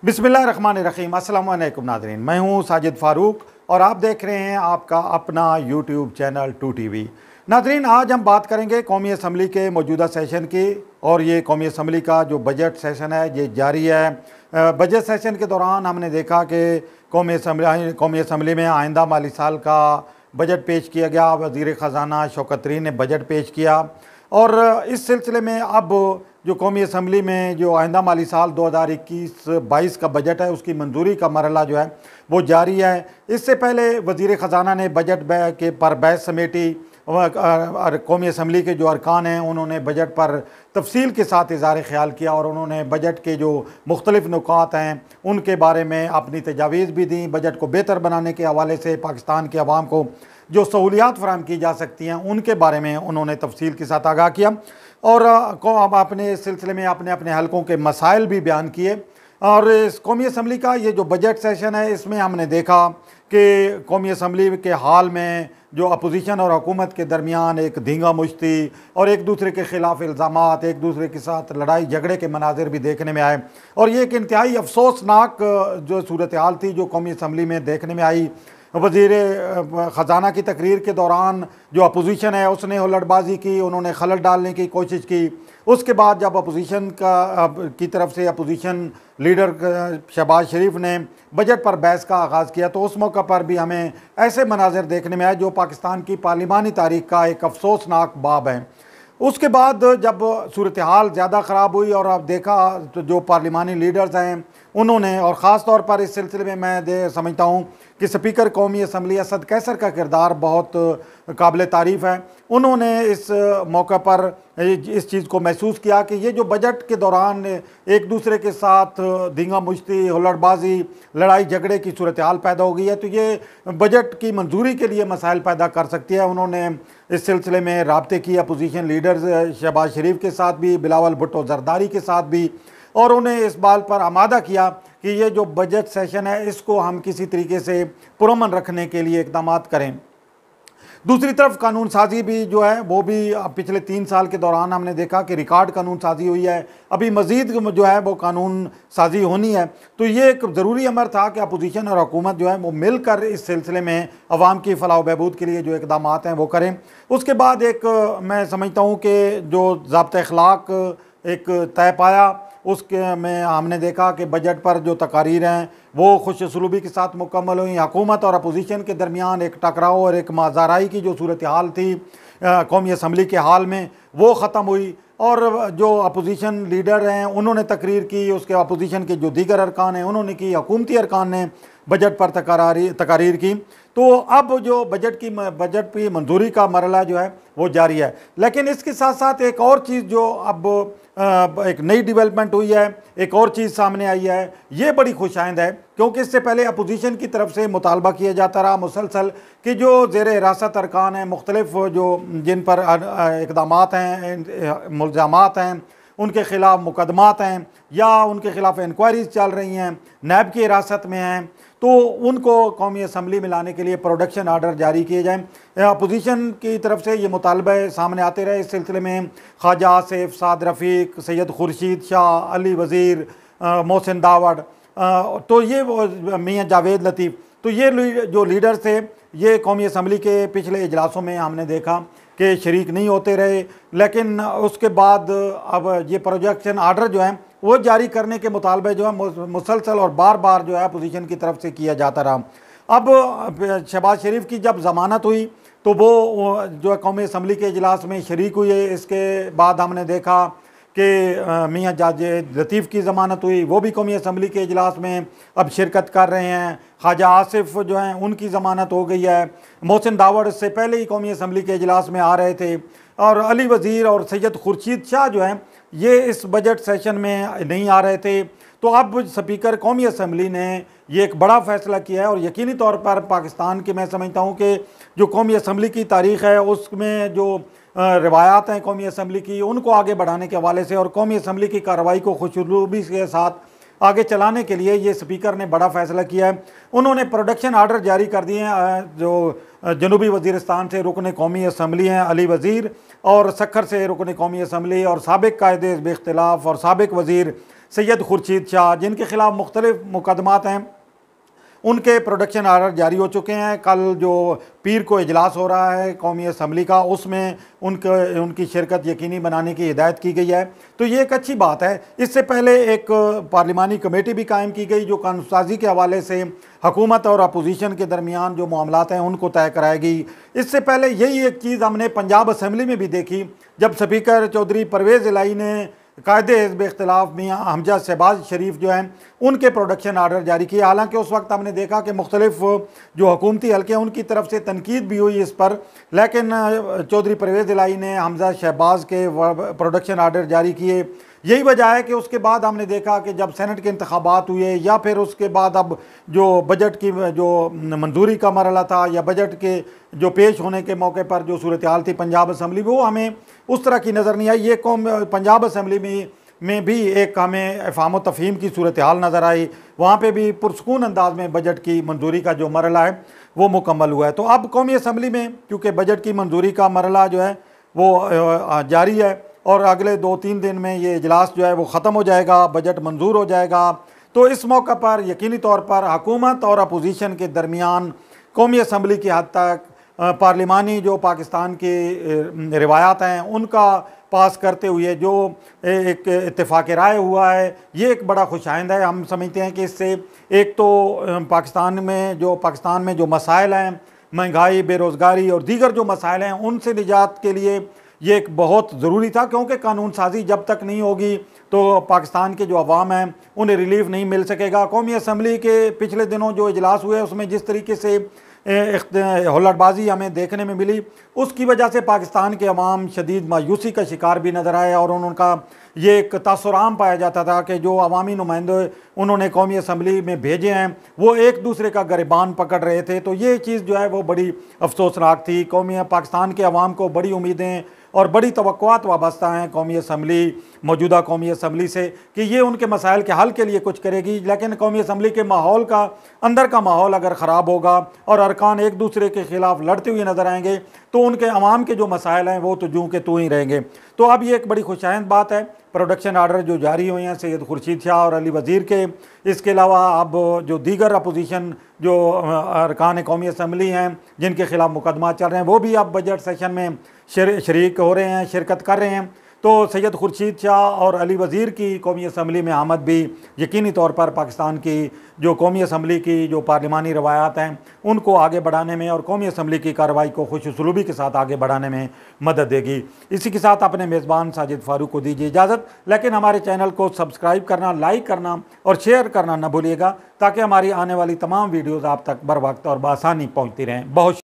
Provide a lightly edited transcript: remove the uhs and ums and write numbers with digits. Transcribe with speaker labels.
Speaker 1: बिस्मिल्लाहिर्रहमानिर्रहीम। अस्सलाम वालेकुम नाज़रीन, मैं हूँ साजिद फ़ारूक और आप देख रहे हैं आपका अपना यूट्यूब चैनल 2TV। नाज़रीन, आज हम बात करेंगे कौमी असम्बली के मौजूदा सेशन की। और ये कौमी असम्बली का जो बजट सेशन है ये जारी है। बजट सेशन के दौरान हमने देखा कि कौमी असम्बली में आइंदा माली साल का बजट पेश किया गया। वज़ीर ख़जाना शौकत तरीन ने बजट पेश किया और इस सिलसिले में अब जो कौमी असम्बली में जो आइंदा माली साल 2021-22 का बजट है उसकी मंजूरी का मरहला जो है वो जारी है। इससे पहले वज़ीर ख़जाना ने बजट के परवैज समेटी और कौमी असम्बली के जो अरकान हैं उन्होंने बजट पर तफसील के साथ इज़हार ख्याल किया और उन्होंने बजट के जो मुख्तलिफ़ नुकात हैं उनके बारे में अपनी तजावीज़ भी दी। बजट को बेहतर बनाने के हवाले से पाकिस्तान के अवाम को जो सहूलियात फराहम की जा सकती हैं उनके बारे में उन्होंने तफसील के साथ आगाह किया और अपने इस सिलसिले में अपने अपने हलकों के मसाइल भी बयान किए। और इस कौमी असम्बली का ये जो बजट सेशन है इसमें हमने देखा कि कौमी असम्बली के हाल में जो अपोजिशन और हुकूमत के दरमियान एक धींगा मुश्ती और एक दूसरे के ख़िलाफ़ इल्ज़ामात, एक दूसरे के साथ लड़ाई झगड़े के मनाजिर भी देखने में आए। और ये एक इंतहाई अफसोसनाक जो सूरत हाल थी जो कौमी असम्बली में देखने में आई। वज़ीर ख़जाना की तकरीर के दौरान जो अपोजिशन है उसने हुल्लड़बाजी की, उन्होंने खलल डालने की कोशिश की। उसके बाद जब अपोजिशन की तरफ से अपोजिशन लीडर शहबाज शरीफ ने बजट पर बहस का आगाज़ किया तो उस मौका पर भी हमें ऐसे मनाजिर देखने में आए जो पाकिस्तान की पार्लिमानी तारीख़ का एक अफसोसनाक बाब है। उसके बाद जब सूरत हाल ज़्यादा ख़राब हुई और अब देखा तो जो पार्लिमानी लीडर्स हैं उन्होंने, और ख़ास तौर पर इस सिलसिले में मैं समझता हूँ कि स्पीकर कौमी असम्बली असद कैसर का किरदार बहुत काबिल तारीफ़ है। उन्होंने इस मौके पर इस चीज़ को महसूस किया कि ये जो बजट के दौरान एक दूसरे के साथ धींगा मुश्ती, हुल्लड़बाजी, लड़ाई झगड़े की सूरत हाल पैदा हो गई है तो ये बजट की मंजूरी के लिए मसाइल पैदा कर सकती है। उन्होंने इस सिलसिले में राब्ते की अपोजिशन लीडर्स शहबाज शरीफ के साथ भी, बिलावल भुट्टो जरदारी के साथ भी, और उन्हें इस बात पर आमादा किया कि ये जो बजट सेशन है इसको हम किसी तरीके से पुरअमन रखने के लिए इक़दाम करें। दूसरी तरफ कानून साजी भी जो है वो भी पिछले 3 साल के दौरान हमने देखा कि रिकॉर्ड कानून साजी हुई है। अभी मज़ीद जो है वो कानून साजी होनी है तो ये एक ज़रूरी अमर था कि अपोजिशन और हुकूमत जो है वो मिलकर इस सिलसिले में अवाम की फ़लाह व बहबूद के लिए जो इक़दाम हैं वो करें। उसके बाद एक मैं समझता हूँ कि जो ज़ाब्ता अखलाक एक तय पाया उसके में हमने देखा कि बजट पर जो तकारीर हैं वो खुश सलूबी के साथ मुकम्मल हुई। हुकूमत और अपोजिशन के दरमियान एक टकराव और एक माजाराई की जो सूरत हाल थी कौमी असम्बली के हाल में वो ख़त्म हुई और जो अपोजिशन लीडर हैं उन्होंने तकरीर की, उसके अपोजिशन के जो दीगर अरकान हैं उन्होंने की, हुकूमती अरकान ने बजट पर तकारीर की। तो अब जो बजट की मंजूरी का मरहला जो है वो जारी है। लेकिन इसके साथ साथ एक और चीज़ जो अब एक नई डेवलपमेंट हुई है, एक और चीज़ सामने आई है, ये बड़ी खुशाइंद है क्योंकि इससे पहले अपोजिशन की तरफ से मुतालबा किया जाता रहा मुसलसल कि जो ज़ेर हिरासत अरकान हैं मुख्तलिफ जो जिन पर इक़दामात हैं, मुल्ज़ामात हैं, उनके ख़िलाफ़ मुकदमात हैं या उनके ख़िलाफ़ इंक्वायरीज़ चल रही हैं, नैब की हिरासत में हैं, तो उनको कौमी असम्बली में लाने के लिए प्रोडक्शन आर्डर जारी किए जाएँ। अपोजिशन की तरफ से ये मुतालबे सामने आते रहे। इस सिलसिले में ख्वाजा आसिफ, साद रफ़ीक, सैयद खुरशीद, शाह, अली वज़ीर, मोहसिन दावड़, तो ये मियाँ जावेद लतीफ़, तो ये जो लीडर थे ये कौमी असम्बली के पिछले इजलासों में हमने देखा कि शरीक नहीं होते रहे। लेकिन उसके बाद अब ये प्रोडक्शन आर्डर जो है वो जारी करने के मुतालबे जो है मुसलसल और बार बार जो है अपोजिशन की तरफ से किया जाता रहा। अब शहबाज शरीफ की जब ज़मानत हुई तो वो जो है कौमी असम्बली के इजलास में शरीक हुए। इसके बाद हमने देखा कि मियाँ जावेद लतीफ़ की ज़मानत हुई, वो भी कौमी असम्बली के इजलास में अब शिरकत कर रहे हैं। ख्वाजा आसिफ जो हैं उनकी ज़मानत हो गई है। मोहसिन दावड़ से पहले ही कौमी असम्बली के इजलास में आ रहे थे और अली वज़ीर और सैयद खुरशीद शाह जो हैं ये इस बजट सेशन में नहीं आ रहे थे। तो अब स्पीकर कौमी असम्बली ने ये एक बड़ा फ़ैसला किया है और यकीनी तौर पर पाकिस्तान की मैं समझता हूँ कि जो कौमी असम्बली की तारीख़ है उसमें जो रवायात हैं कौमी असम्बली की उनको आगे बढ़ाने के हवाले से और कौमी असम्बली की कार्रवाई को खुशरूबी के साथ आगे चलाने के लिए ये स्पीकर ने बड़ा फैसला किया है। उन्होंने प्रोडक्शन आर्डर जारी कर दिए हैं। जो जनूबी वज़ीरिस्तान से रुकन कौमी असम्बली हैं अली वज़ीर, और सखर से रुकन कौमी असम्बली और साबिक़ कायदे बेख्तिलाफ़ और साबिक़ वज़ीर सैयद खुर्शीद शाह, जिनके ख़िलाफ़ मुख्तलिफ़ मुकदमात हैं, उनके प्रोडक्शन आर्डर जारी हो चुके हैं। कल जो पीर को इजलास हो रहा है कौमी असम्बली का, उसमें उनकी शिरकत यकीनी बनाने की हिदायत की गई है। तो ये एक अच्छी बात है। इससे पहले एक पार्लिमानी कमेटी भी कायम की गई जो कानून साजी के हवाले से हुकूमत और अपोजिशन के दरमियान जो मामलात हैं उनको तय कराएगी। इससे पहले यही एक चीज़ हमने पंजाब असम्बली में भी देखी, जब स्पीकर चौधरी परवेज़ इलाही ने कायदे हिज़्ब इख्तिलाफ़ मियाँ हमजा शहबाज शरीफ जो हैं उनके प्रोडक्शन आर्डर जारी किए। हालांकि उस वक्त हमने देखा कि मुख्तलिफ जो हुकूमती हल्के हैं उनकी तरफ से तनकीद भी हुई इस पर, लेकिन चौधरी परवेज़ इलाही ने हमजा शहबाज के प्रोडक्शन आर्डर जारी किए। यही वजह है कि उसके बाद हमने देखा कि जब सेनेट के इंतखाबात हुए या फिर उसके बाद अब जो बजट की जो मंजूरी का मरला था या बजट के जो पेश होने के मौके पर जो सूरत हाल थी पंजाब असम्बली में, वो हमें उस तरह की नज़र नहीं आई। ये कौम पंजाब असम्बली में भी एक हमें इफ़हाम व तफ़हीम की सूरत हाल नज़र आई। वहाँ पे भी पुरसकून अंदाज में बजट की मंजूरी का जो मरला है वो मुकम्मल हुआ है। तो अब कौमी असम्बली में क्योंकि बजट की मंजूरी का मरला जो है वो जारी है और अगले 2-3 दिन में ये इजलास जो है वो ख़त्म हो जाएगा, बजट मंजूर हो जाएगा। तो इस मौका पर यकीनी तौर पर हुकूमत और अपोजिशन के दरमियान कौमी असम्बली की हद तक पार्लिमानी जो पाकिस्तान की रिवायात हैं उनका पास करते हुए जो एक इत्तेफाक राय हुआ है, ये एक बड़ा खुशाइंद है। हम समझते हैं कि इससे एक तो पाकिस्तान में जो मसाइल हैं, महंगाई, बेरोज़गारी और दीगर जो मसाइल हैं, उनसे निजात के लिए ये एक बहुत ज़रूरी था, क्योंकि कानून साजी जब तक नहीं होगी तो पाकिस्तान के जो अवाम हैं उन्हें रिलीफ नहीं मिल सकेगा। कौमी असम्बली के पिछले दिनों जो इजलास हुए उसमें जिस तरीके से हुल्लड़बाजी हमें देखने में मिली, उसकी वजह से पाकिस्तान के अवाम शदीद मायूसी का शिकार भी नज़र आए और उनका ये एक तासुराम पाया जाता था कि जो अवामी नुमाइंदे उन्होंने कौमी असम्बली में भेजे हैं वो एक दूसरे का गिरबान पकड़ रहे थे। तो ये चीज़ जो है वो बड़ी अफसोसनाक थी। पाकिस्तान के अवाम को बड़ी उम्मीदें और बड़ी तवक्कुआत वाबस्ता हैं कौमी असम्बली, मौजूदा कौमी असम्बली से कि ये उनके मसाइल के हल के लिए कुछ करेगी। लेकिन कौमी असम्बली के माहौल का, अंदर का माहौल अगर ख़राब होगा और अरकान एक दूसरे के ख़िलाफ़ लड़ते हुए नज़र आएंगे तो उनके अवाम के जो मसाइल हैं वो तो जूँ के तू ही रहेंगे। तो अब ये एक बड़ी खुशाइंद बात है, प्रोडक्शन आर्डर जो जारी हुए हैं सैयद खुर्शीद शाह और अली वज़ीर के। इसके अलावा अब जो दीगर अपोजिशन जो अरकान कौमी असम्बली हैं जिनके ख़िलाफ़ मुकदमा चल रहे हैं वो भी अब बजट सेशन में शरीक हो रहे हैं, शिरकत कर रहे हैं। तो सैयद खुर्शीद शाह और अली वज़ीर की कौमी असम्बली में आमद भी यकीनी तौर पर पाकिस्तान की जो कौमी असम्बली की जो पार्लिमानी रवायात हैं उनको आगे बढ़ाने में और कौमी असम्बली की कार्रवाई को खुश उसलूबी के साथ आगे बढ़ाने में मदद देगी। इसी के साथ अपने मेज़बान साजिद फ़ारूक को दीजिए इजाज़त, लेकिन हमारे चैनल को सब्सक्राइब करना, लाइक करना और शेयर करना न भूलिएगा ताकि हमारी आने वाली तमाम वीडियोज़ आप तक बर वक्त और बआसानी पहुँचती रहें। बहुत